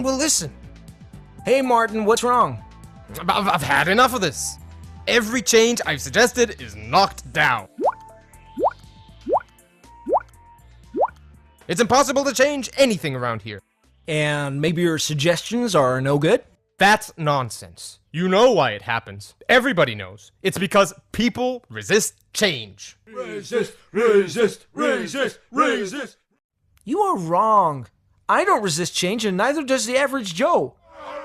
one will listen. Hey Martin, what's wrong? I've had enough of this. Every change I've suggested is knocked down. It's impossible to change anything around here. And maybe your suggestions are no good? That's nonsense. You know why it happens. Everybody knows. It's because people resist change. Resist, resist, resist, resist. You are wrong. I don't resist change, and neither does the average Joe.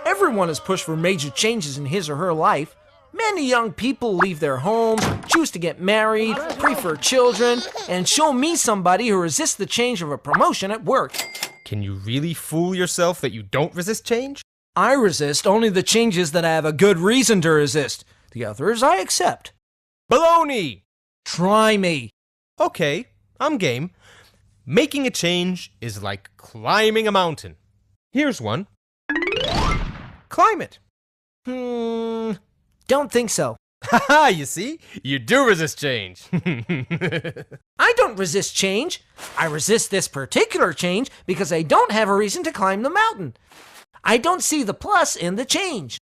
Everyone is pushed for major changes in his or her life. Many young people leave their homes, choose to get married, prefer children, and show me somebody who resists the change of a promotion at work. Can you really fool yourself that you don't resist change? I resist only the changes that I have a good reason to resist. The others I accept. Baloney! Try me. Okay, I'm game. Making a change is like climbing a mountain. Here's one. Climb it. Don't think so. Haha, you see? You do resist change. I don't resist change. I resist this particular change because I don't have a reason to climb the mountain. I don't see the plus in the change.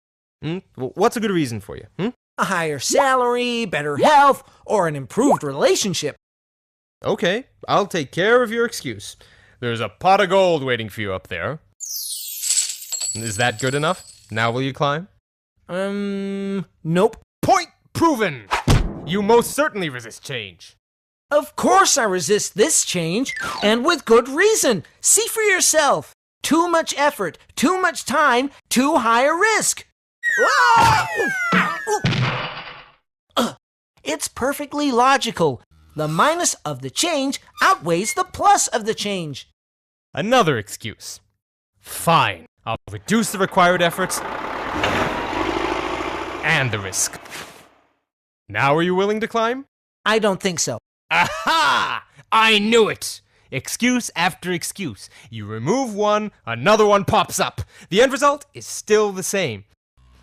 Well, what's a good reason for you? A higher salary, better health, or an improved relationship. Okay, I'll take care of your excuse. There's a pot of gold waiting for you up there. Is that good enough? Now will you climb? Nope. Point proven! You most certainly resist change. Of course I resist this change, and with good reason. See for yourself. Too much effort, too much time, too high a risk. It's perfectly logical. The minus of the change outweighs the plus of the change. Another excuse. Fine, I'll reduce the required efforts and the risk. Now are you willing to climb? I don't think so. Aha! I knew it! Excuse after excuse. You remove one, another one pops up. The end result is still the same.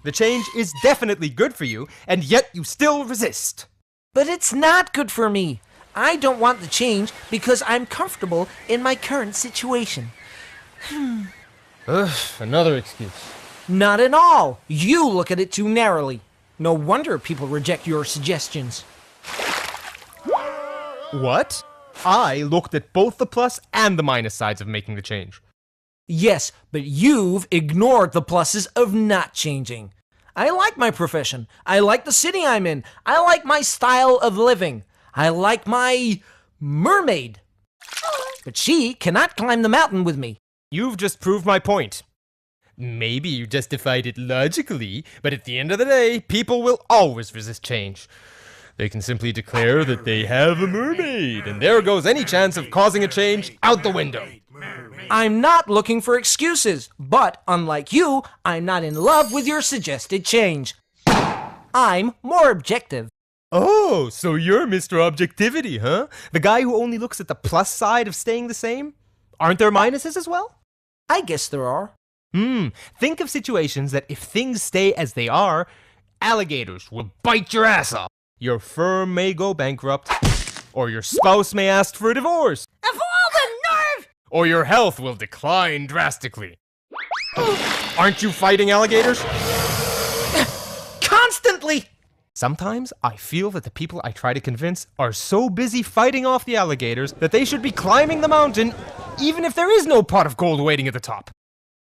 The change is definitely good for you, and yet you still resist. But it's not good for me. I don't want the change because I'm comfortable in my current situation. Another excuse. Not at all. You look at it too narrowly. No wonder people reject your suggestions. What? I looked at both the plus and the minus sides of making the change. Yes, but you've ignored the pluses of not changing. I like my profession. I like the city I'm in. I like my style of living. I like my mermaid. But she cannot climb the mountain with me. You've just proved my point. Maybe you justified it logically, but at the end of the day, people will always resist change. They can simply declare that they have a mermaid, and there goes any chance of causing a change out the window. I'm not looking for excuses, but unlike you, I'm not in love with your suggested change. I'm more objective. Oh, so you're Mr. Objectivity, huh? The guy who only looks at the plus side of staying the same? Aren't there minuses as well? I guess there are. Think of situations that if things stay as they are, alligators will bite your ass off. Your firm may go bankrupt, or your spouse may ask for a divorce. Of all the nerve! Or your health will decline drastically. Aren't you fighting alligators? Constantly! Sometimes I feel that the people I try to convince are so busy fighting off the alligators that they should be climbing the mountain even if there is no pot of gold waiting at the top.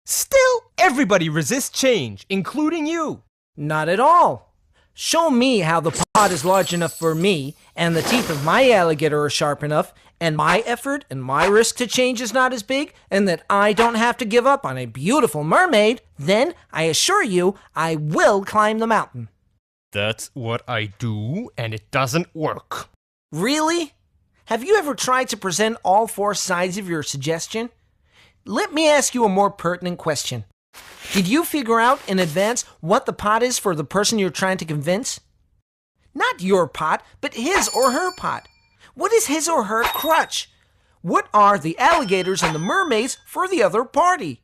Still, everybody resists change, including you. Not at all. Show me how the pot is large enough for me, and the teeth of my alligator are sharp enough, and my effort and my risk to change is not as big, and that I don't have to give up on a beautiful mermaid, then, I assure you, I will climb the mountain. That's what I do, and it doesn't work. Really? Have you ever tried to present all four sides of your suggestion? Let me ask you a more pertinent question. Did you figure out in advance what the pot is for the person you're trying to convince? Not your pot, but his or her pot. What is his or her crutch? What are the alligators and the mermaids for the other party?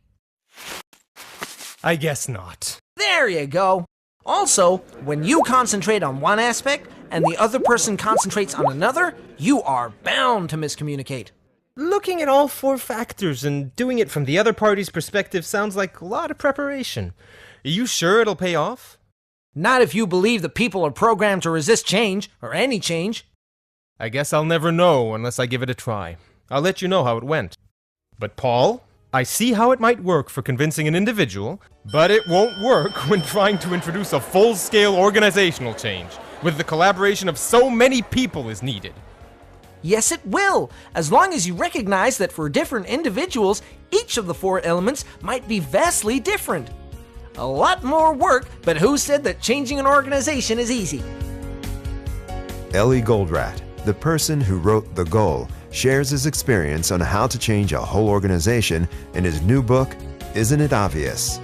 I guess not. There you go. Also, when you concentrate on one aspect and the other person concentrates on another, you are bound to miscommunicate. Looking at all four factors and doing it from the other party's perspective sounds like a lot of preparation. Are you sure it'll pay off? Not if you believe that people are programmed to resist change, or any change. I guess I'll never know unless I give it a try. I'll let you know how it went. But Paul, I see how it might work for convincing an individual, but it won't work when trying to introduce a full-scale organizational change, with the collaboration of so many people is needed. Yes, it will, as long as you recognize that for different individuals, each of the four elements might be vastly different. A lot more work, but who said that changing an organization is easy? Ellie Goldratt, the person who wrote The Goal, shares his experience on how to change a whole organization in his new book, Isn't It Obvious?